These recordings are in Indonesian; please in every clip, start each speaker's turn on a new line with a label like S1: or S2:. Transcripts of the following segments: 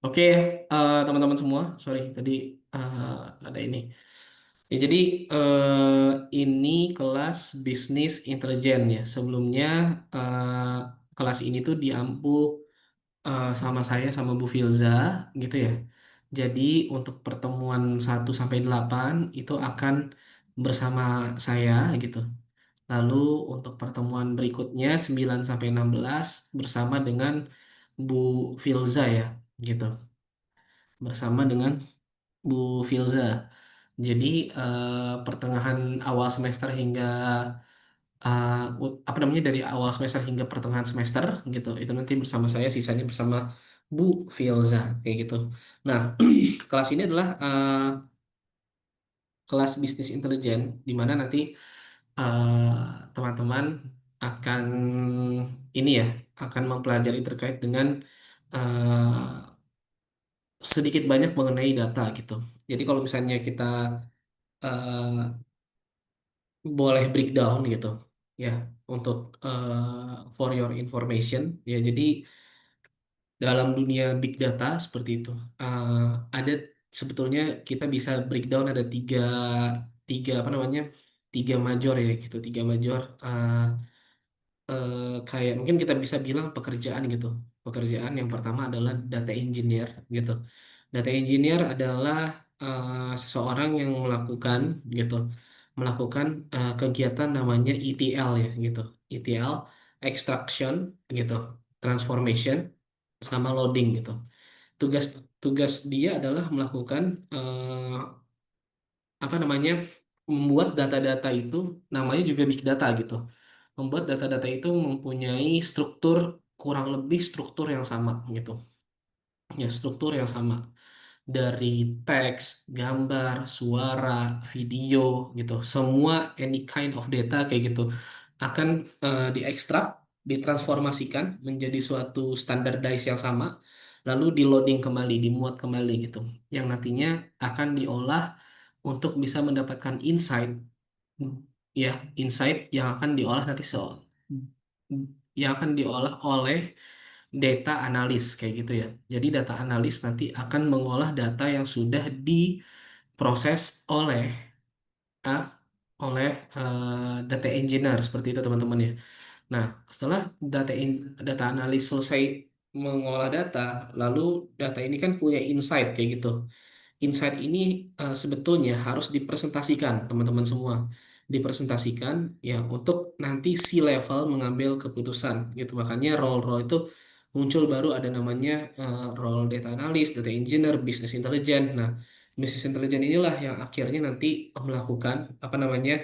S1: Oke, teman-teman semua, sorry tadi ada ini. Ya, jadi ini kelas bisnis intelijen ya. Sebelumnya kelas ini tuh diampu sama saya sama Bu Filza gitu ya. Jadi untuk pertemuan 1 sampai 8 itu akan bersama saya gitu. Lalu untuk pertemuan berikutnya 9 sampai 16 bersama dengan Bu Filza ya gitu. Bersama dengan Bu Filza. Jadi pertengahan awal semester hingga apa namanya dari awal semester hingga pertengahan semester gitu. Itu nanti bersama saya, sisanya bersama Bu Filza kayak gitu. Nah, kelas ini adalah kelas bisnis intelijen di mana nanti teman-teman akan ini ya akan mempelajari terkait dengan eh, sedikit banyak mengenai data gitu. Jadi kalau misalnya kita eh, boleh breakdown gitu ya untuk for your information ya jadi dalam dunia big data seperti itu eh, ada sebetulnya kita bisa breakdown ada tiga tiga apa namanya tiga major ya gitu tiga major kayak mungkin kita bisa bilang pekerjaan gitu. Pekerjaan yang pertama adalah data engineer gitu. Data engineer adalah seseorang yang melakukan gitu, melakukan kegiatan namanya ETL ya gitu. ETL, extraction gitu, transformation sama loading gitu. Tugas tugas dia adalah melakukan apa namanya membuat data-data itu namanya juga big data gitu membuat data-data itu mempunyai struktur kurang lebih struktur yang sama gitu ya struktur yang sama dari teks, gambar, suara, video gitu semua any kind of data kayak gitu akan diekstrak ditransformasikan menjadi suatu standardize yang sama lalu di loading kembali dimuat kembali gitu yang nantinya akan diolah untuk bisa mendapatkan insight ya insight yang akan diolah nanti yang akan diolah oleh data analis kayak gitu ya. Jadi data analis nanti akan mengolah data yang sudah diproses ah, oleh data engineer seperti itu teman-teman ya. Nah, setelah data analis selesai mengolah data, lalu data ini kan punya insight kayak gitu. Insight ini sebetulnya harus dipresentasikan teman-teman semua. Dipresentasikan ya untuk nanti si level mengambil keputusan gitu. Makanya role-role itu muncul baru ada namanya role data analyst, data engineer, business intelligence. Nah, business intelligence inilah yang akhirnya nanti melakukan apa namanya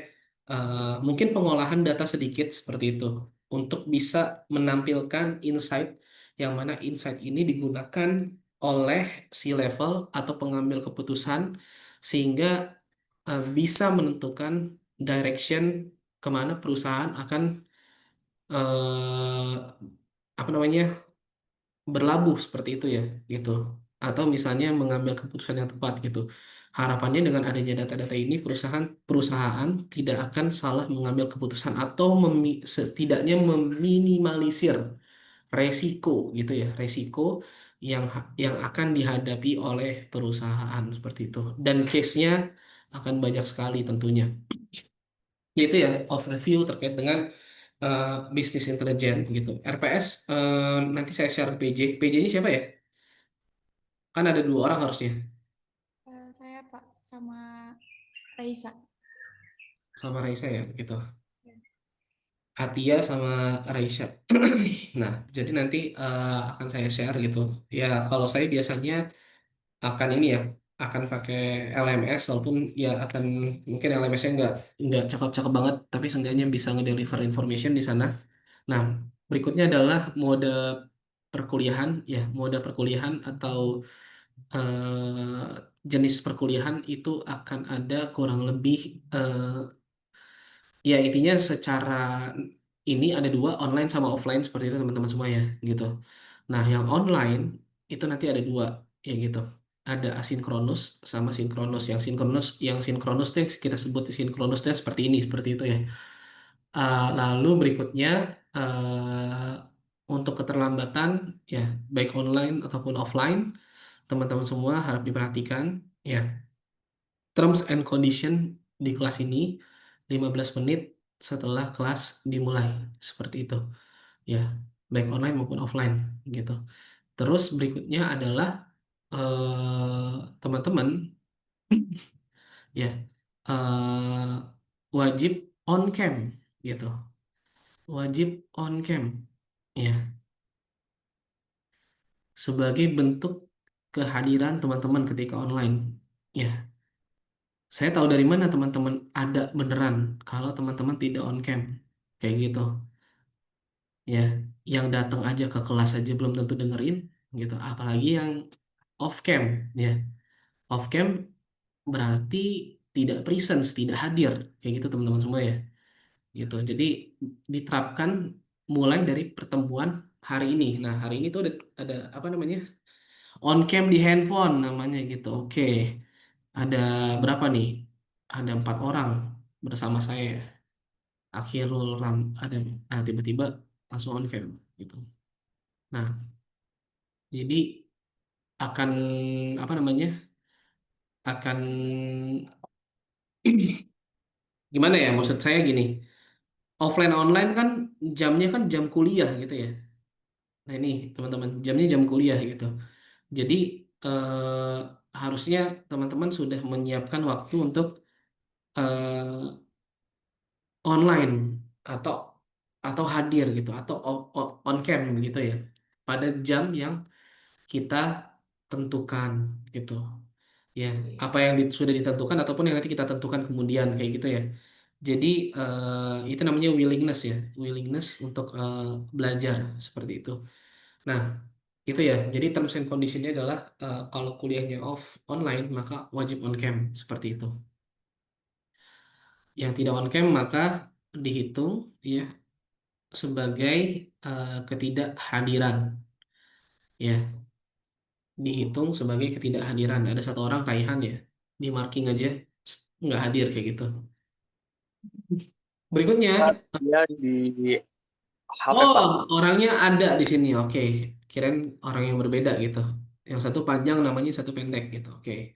S1: mungkin pengolahan data sedikit seperti itu untuk bisa menampilkan insight yang mana insight ini digunakan oleh C-level atau pengambil keputusan sehingga bisa menentukan direction kemana perusahaan akan eh, apa namanya berlabuh seperti itu ya gitu atau misalnya mengambil keputusan yang tepat gitu. Harapannya dengan adanya data-data ini perusahaan perusahaan tidak akan salah mengambil keputusan atau setidaknya meminimalisir resiko gitu ya resiko yang akan dihadapi oleh perusahaan seperti itu dan case-nya akan banyak sekali tentunya yaitu ya overview terkait dengan eh, bisnis intelijen gitu RPS nanti saya share PJ PJ-nya siapa ya kan ada 2 orang harusnya
S2: Saya Pak sama Raisa.
S1: sama Raisa ya gitu Atia sama Raisa nah jadi nanti akan saya share gitu ya kalau saya biasanya akan ini ya akan pakai LMS walaupun ya akan mungkin LMS-nya nggak cakep-cakep banget tapi seenggaknya bisa ngedeliver information di sana. Nah, berikutnya adalah mode perkuliahan ya mode perkuliahan atau jenis perkuliahan itu akan ada kurang lebih ya intinya secara ini ada 2 online sama offline seperti itu teman-teman semua ya gitu. Nah, yang online itu nanti ada 2 ya gitu. Ada asinkronus sama sinkronus. Yang sinkronus tuh kita sebut sinkronus tuh seperti itu ya. Lalu berikutnya untuk keterlambatan ya baik online ataupun offline teman-teman semua harap diperhatikan ya. Terms and condition di kelas ini 15 menit setelah kelas dimulai seperti itu ya, baik online maupun offline gitu. Terus berikutnya adalah teman-teman ya wajib on cam gitu, wajib on cam ya, sebagai bentuk kehadiran teman-teman ketika online ya. Saya tahu dari mana teman-teman ada beneran kalau teman-teman tidak on cam kayak gitu ya, yang datang aja ke kelas aja belum tentu dengerin gitu, apalagi yang off cam ya. Off cam berarti tidak presence, tidak hadir kayak gitu teman-teman semua ya gitu. Jadi diterapkan mulai dari pertemuan hari ini. Nah, hari ini tuh ada apa namanya? On cam di handphone namanya gitu. Oke. Ada berapa nih? Ada 4 orang bersama saya. Akhirul Ram ada, nah tiba-tiba langsung on cam gitu. Nah, jadi akan apa namanya? Akan gimana ya? Maksud saya gini, offline online kan jamnya kan jam kuliah gitu ya. Nah ini teman-teman, jamnya jam kuliah gitu. Jadi harusnya teman-teman sudah menyiapkan waktu untuk online atau hadir gitu atau on cam gitu ya pada jam yang kita tentukan gitu ya, apa yang sudah ditentukan ataupun yang nanti kita tentukan kemudian kayak gitu ya. Jadi itu namanya willingness ya, willingness untuk belajar seperti itu. Nah itu ya, jadi terms and conditionnya adalah kalau kuliahnya online maka wajib on cam seperti itu. Yang tidak on cam maka dihitung ya sebagai ketidakhadiran ya, dihitung sebagai ketidakhadiran. Ada 1 orang Raihan ya, di marking aja nggak hadir kayak gitu. Berikutnya,
S3: Dia di HP
S1: oh
S3: Pak.
S1: orangnya ada di sini, oke. Kirain orang yang berbeda gitu. Yang satu panjang namanya, satu pendek gitu. Oke.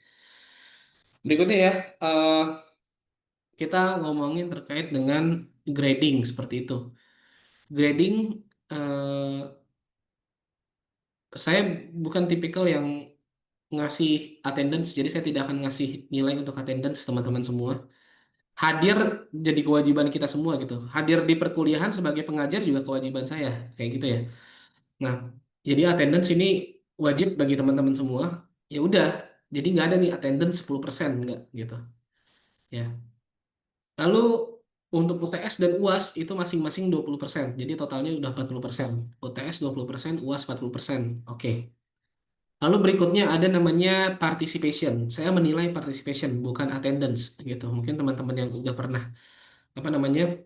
S1: Berikutnya ya, eh, kita ngomongin terkait dengan grading seperti itu. Grading, eh, saya bukan tipikal yang ngasih attendance, jadi saya tidak akan ngasih nilai untuk attendance teman-teman semua. Hadir jadi kewajiban kita semua gitu. Hadir di perkuliahan sebagai pengajar juga kewajiban saya, kayak gitu ya. Nah, jadi attendance ini wajib bagi teman-teman semua. Ya udah, jadi nggak ada nih attendance 10% nggak gitu. Ya. Lalu untuk UTS dan UAS itu masing-masing 20%. Jadi totalnya udah 40%. UTS 20%, UAS 40%. Oke. Lalu berikutnya ada namanya participation. Saya menilai participation bukan attendance gitu. Mungkin teman-teman yang udah pernah apa namanya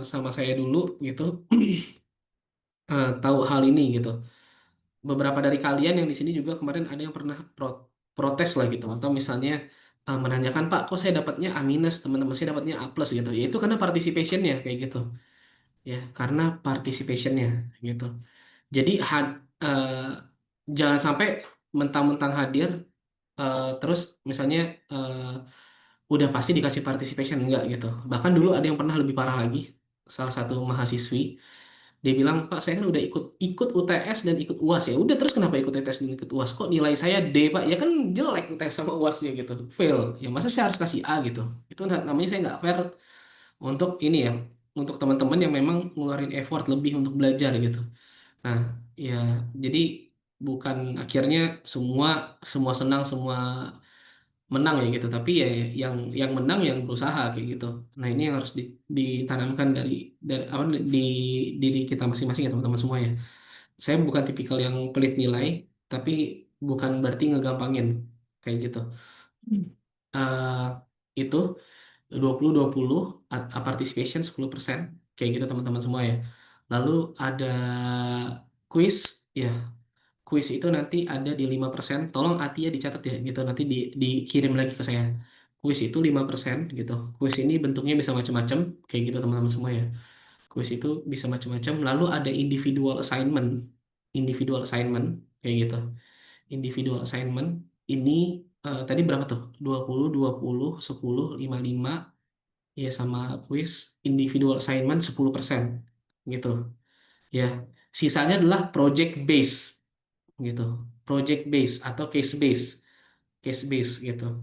S1: sama saya dulu gitu tahu hal ini gitu. Beberapa dari kalian yang di sini juga kemarin ada yang pernah protes lah gitu, atau misalnya menanyakan Pak, kok saya dapatnya A minus, teman-teman saya dapatnya A plus gitu. Ya itu karena participationnya kayak gitu ya, karena participationnya gitu. Jadi jangan sampai mentang-mentang hadir terus misalnya udah pasti dikasih participation enggak gitu. Bahkan dulu ada yang pernah lebih parah lagi. Salah satu mahasiswi dia bilang, "Pak, saya kan udah ikut ikut UTS dan ikut UAS ya. Udah terus kenapa ikut UTS dan ikut UAS? Kok nilai saya D, Pak? Ya kan jelek UTS sama UASnya gitu. Fail. Ya masa saya harus kasih A gitu. Itu namanya saya nggak fair untuk ini ya, untuk teman-teman yang memang ngeluarin effort lebih untuk belajar gitu. Nah, ya jadi bukan akhirnya semua semua senang, semua menang ya gitu, tapi ya yang menang yang berusaha kayak gitu. Nah ini yang harus ditanamkan dari apa di diri kita masing-masing ya teman-teman semua ya. Saya bukan tipikal yang pelit nilai, tapi bukan berarti ngegampangin kayak gitu. Eh itu 20-20 participation 10% kayak gitu teman-teman semua ya. Lalu ada quiz ya. Kuis itu nanti ada di 5%. Tolong Atia dicatat ya gitu. Nanti dikirim lagi ke saya. Kuis itu 5% gitu. Kuis ini bentuknya bisa macam-macam kayak gitu teman-teman semua ya. Kuis itu bisa macam-macam. Lalu ada individual assignment. Individual assignment kayak gitu. Individual assignment ini tadi berapa tuh? 20, 20, 10, 5, 5 ya sama quiz individual assignment 10% gitu. Ya. Sisanya adalah project base gitu. Project base atau case base. Case base gitu.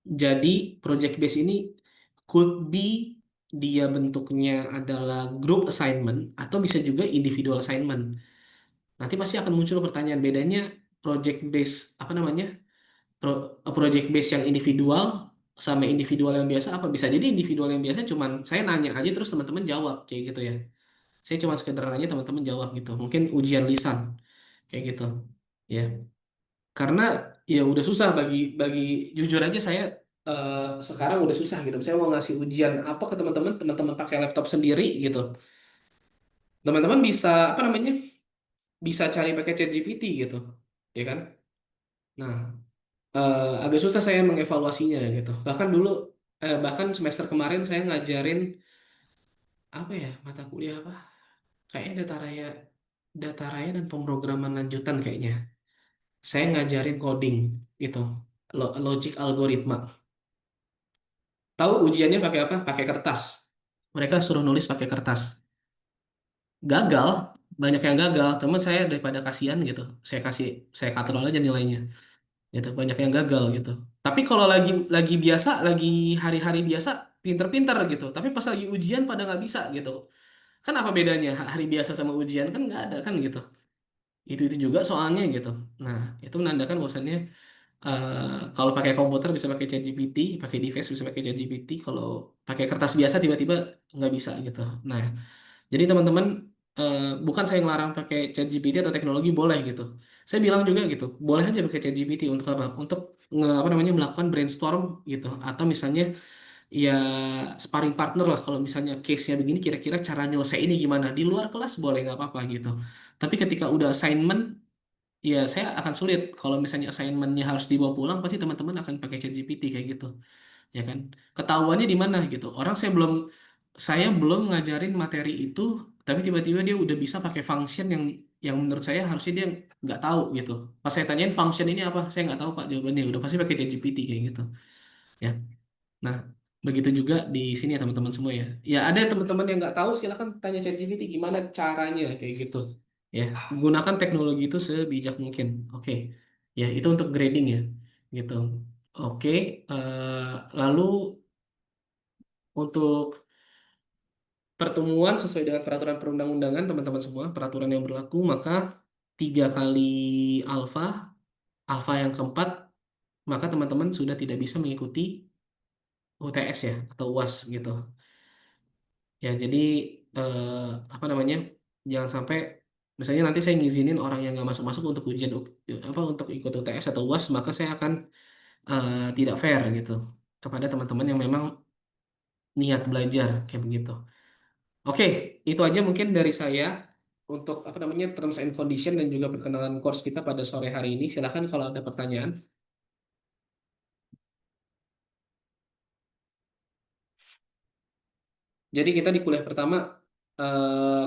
S1: Jadi project base ini could be dia bentuknya adalah group assignment atau bisa juga individual assignment. Nanti pasti akan muncul pertanyaan bedanya project base apa namanya? Project base yang individual sama individual yang biasa apa bisa jadi individual yang biasa cuman saya nanya aja terus teman-teman jawab kayak gitu ya. Saya cuma sekedar nanya teman-teman jawab gitu. Mungkin ujian lisan kayak gitu. Ya. Karena ya udah susah bagi bagi jujur aja saya sekarang udah susah gitu. Saya mau ngasih ujian apa ke teman-teman, teman-teman pakai laptop sendiri gitu. Teman-teman bisa apa namanya? Bisa cari pakai ChatGPT gitu. Ya kan? Nah, agak susah saya mengevaluasinya gitu. Bahkan semester kemarin saya ngajarin apa ya mata kuliah apa? Kayaknya data raya dan pemrograman lanjutan kayaknya. Saya ngajarin coding gitu, logic algoritma. Tahu ujiannya pakai apa? Pakai kertas. Mereka suruh nulis pakai kertas. Gagal, banyak yang gagal. Teman saya daripada kasihan gitu, saya katrol aja nilainya. Gitu, banyak yang gagal gitu. Tapi kalau lagi biasa, lagi hari-hari biasa, pinter-pinter gitu. Tapi pas lagi ujian pada nggak bisa gitu. Kan apa bedanya hari biasa sama ujian kan nggak ada kan gitu. Itu juga soalnya gitu. Nah, itu menandakan bahwasannya kalau pakai komputer bisa pakai ChatGPT, pakai device bisa pakai ChatGPT. Kalau pakai kertas biasa tiba-tiba nggak bisa gitu. Nah, jadi teman-teman bukan saya ngelarang pakai ChatGPT atau teknologi boleh gitu. Saya bilang juga gitu, boleh aja pakai ChatGPT untuk apa? Untuk apa namanya melakukan brainstorm gitu. Atau misalnya ya sparring partner lah kalau misalnya case-nya begini kira-kira cara nyelesainnya gimana. Di luar kelas boleh nggak apa-apa gitu. Tapi ketika udah assignment ya, saya akan sulit. Kalau misalnya assignment-nya harus dibawa pulang, pasti teman-teman akan pakai ChatGPT kayak gitu, ya kan? Ketahuannya di mana gitu? Orang saya belum ngajarin materi itu, tapi tiba-tiba dia udah bisa pakai function yang menurut saya harusnya dia nggak tahu gitu. Pas saya tanyain function ini apa, saya nggak tahu Pak jawabannya. Udah pasti pakai ChatGPT kayak gitu, ya. Nah, begitu juga di sini ya teman-teman semua ya. Ya ada teman-teman yang nggak tahu silakan tanya ChatGPT gimana caranya kayak gitu. Ya, gunakan teknologi itu sebijak mungkin. Oke. Ya, itu untuk grading ya. Gitu. Oke, lalu untuk pertemuan sesuai dengan peraturan perundang-undangan teman-teman semua, peraturan yang berlaku maka 3 kali alfa, alfa yang keempat, maka teman-teman sudah tidak bisa mengikuti UTS ya atau UAS gitu. Ya, jadi eh, apa namanya? Jangan sampai misalnya nanti saya ngizinin orang yang nggak masuk-masuk untuk apa untuk ikut UTS atau UAS, maka saya akan tidak fair gitu kepada teman-teman yang memang niat belajar kayak begitu. Oke, itu aja mungkin dari saya untuk apa namanya terms and condition dan juga perkenalan course kita pada sore hari ini. Silakan kalau ada pertanyaan. Jadi kita di kuliah pertama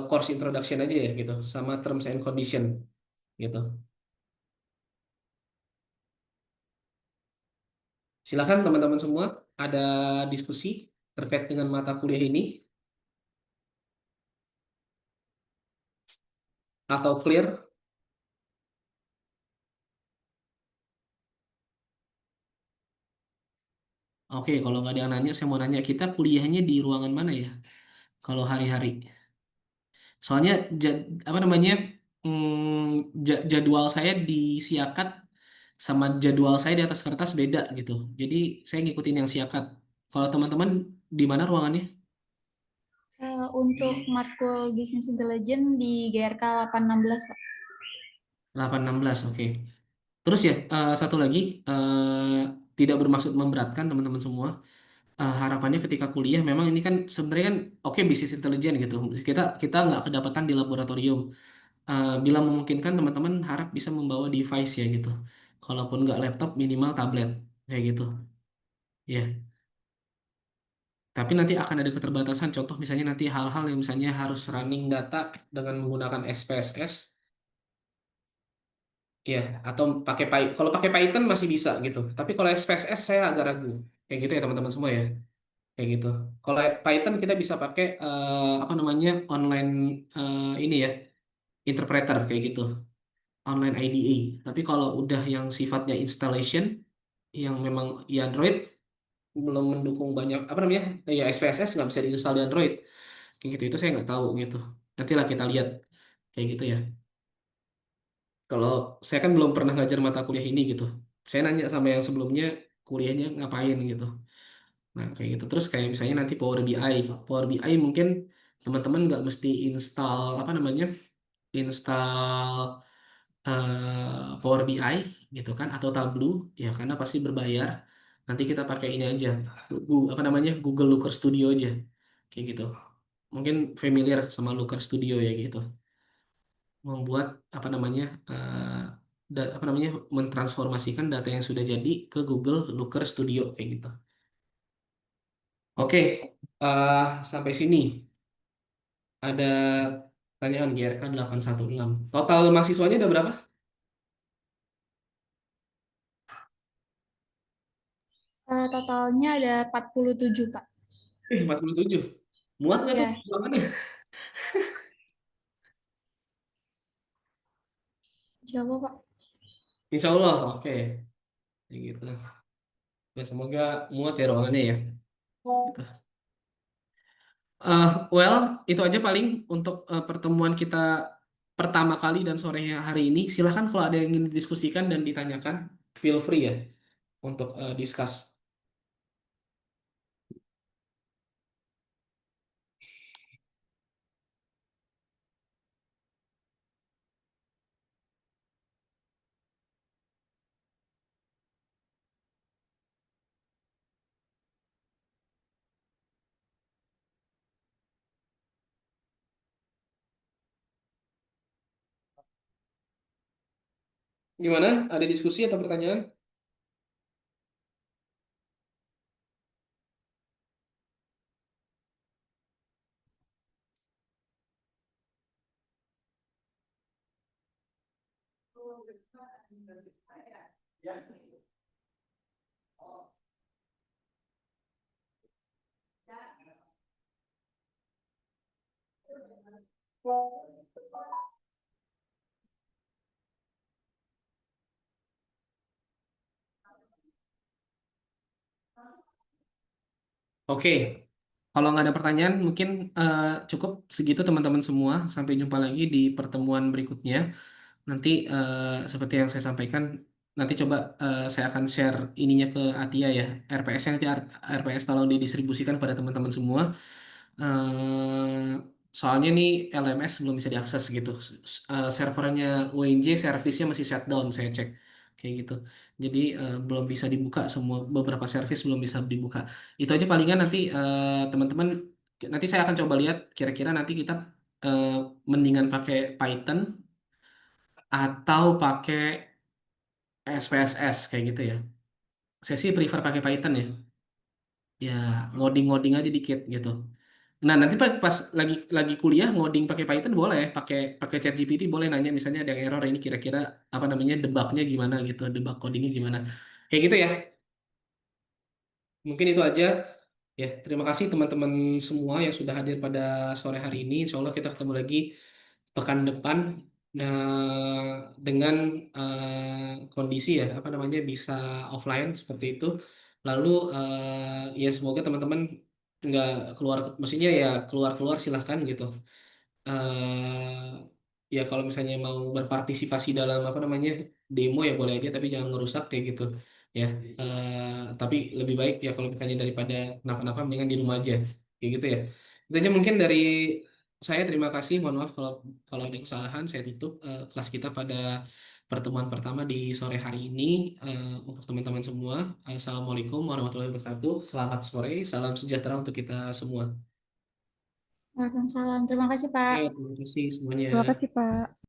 S1: course introduction aja ya gitu, sama terms and condition gitu. Silakan teman-teman semua, ada diskusi terkait dengan mata kuliah ini atau clear? Oke, kalau nggak ada yang nanya, saya mau nanya kita kuliahnya di ruangan mana ya? Kalau hari-hari. Soalnya apa namanya jadwal saya di Siakat sama jadwal saya di atas kertas beda gitu. Jadi saya ngikutin yang Siakat. Kalau teman-teman di mana ruangannya?
S2: Untuk matkul Business Intelligence di GRK 816, Pak.
S1: 816, oke. Terus ya, satu lagi, tidak bermaksud memberatkan teman-teman semua. Harapannya ketika kuliah memang ini kan sebenarnya kan oke bisnis intelijen gitu. Kita kita nggak kedapatan di laboratorium. Bila memungkinkan teman-teman harap bisa membawa device ya gitu. Kalaupun nggak laptop minimal tablet kayak gitu. Ya. Tapi nanti akan ada keterbatasan. Contoh misalnya nanti hal-hal yang misalnya harus running data dengan menggunakan SPSS. ya, atau pakai kalau pakai Python masih bisa gitu. Tapi kalau SPSS saya agak ragu. Kayak gitu ya teman-teman semua ya. Kayak gitu. Kalau Python kita bisa pakai apa namanya online ini ya interpreter kayak gitu, online IDE. Tapi kalau udah yang sifatnya installation, yang memang ya Android belum mendukung banyak apa namanya ya SPSS nggak bisa diinstal di Android kayak gitu. Itu saya nggak tahu gitu. Nantilah kita lihat kayak gitu ya. Kalau saya kan belum pernah ngajar mata kuliah ini gitu. Saya nanya sama yang sebelumnya kuliahnya ngapain gitu. Nah, kayak gitu. Terus kayak misalnya nanti Power BI. Power BI mungkin teman-teman nggak mesti install apa namanya? Install Power BI gitu kan atau Tableau ya karena pasti berbayar. Nanti kita pakai ini aja. Apa namanya? Google Looker Studio aja. Kayak gitu. Mungkin familiar sama Looker Studio ya gitu. Membuat apa namanya? Apa namanya? Mentransformasikan data yang sudah jadi ke Google Looker Studio kayak gitu. Oke, sampai sini. Ada pertanyaan GRK 816. Total mahasiswanya ada berapa?
S2: Totalnya ada 47, Pak.
S1: 47. Muat nggak tuh
S2: Ya,
S1: ruangannya?
S2: coba, Pak.
S1: Insya Allah, oke. Ya gitu. Ya, semoga muat ya ruangannya ya. Gitu. Well, itu aja paling untuk pertemuan kita pertama kali dan sore hari ini. Silahkan kalau ada yang ingin didiskusikan dan ditanyakan, feel free ya untuk discuss. Gimana? Ada diskusi atau pertanyaan? Oke, kalau nggak ada pertanyaan, mungkin eh, cukup segitu teman-teman semua. Sampai jumpa lagi di pertemuan berikutnya. Nanti seperti yang saya sampaikan, nanti coba saya akan share ininya ke Atia ya. RPS-nya nanti RPS tolong didistribusikan pada teman-teman semua. Eh, Soalnya nih LMS belum bisa diakses gitu. Servernya UNJ servisnya masih shutdown saya cek kayak gitu. Jadi belum bisa dibuka semua beberapa service belum bisa dibuka. Itu aja palingan nanti teman-teman nanti saya akan coba lihat kira-kira nanti kita eh, mendingan pakai Python atau pakai SPSS kayak gitu ya. Saya sih prefer pakai Python ya. Ya ngoding-ngoding aja dikit gitu. Nah, nanti pas lagi kuliah ngoding pakai Python boleh, pakai pakai ChatGPT boleh nanya misalnya ada yang error ini kira-kira apa namanya debugnya gimana gitu, debug codingnya gimana. Kayak gitu ya. Mungkin itu aja. Ya, terima kasih teman-teman semua yang sudah hadir pada sore hari ini. Insya Allah kita ketemu lagi pekan depan nah, dengan kondisi ya apa namanya bisa offline seperti itu. Lalu ya semoga teman-teman nggak keluar, maksudnya ya keluar-keluar silahkan gitu. Ya kalau misalnya mau berpartisipasi dalam apa namanya demo ya boleh aja tapi jangan ngerusak kayak gitu ya. Tapi lebih baik ya kalau misalnya daripada kenapa-napa mendingan di rumah aja kayak gitu ya. Itu aja mungkin dari saya, terima kasih, mohon maaf kalau kalau ada kesalahan. Saya tutup kelas kita pada pertemuan pertama di sore hari ini. Untuk teman-teman semua, Assalamualaikum warahmatullahi wabarakatuh, selamat sore, salam sejahtera untuk kita semua.
S2: Waalaikumsalam. Terima kasih, Pak.
S1: Terima kasih semuanya.
S4: Terima kasih, Pak.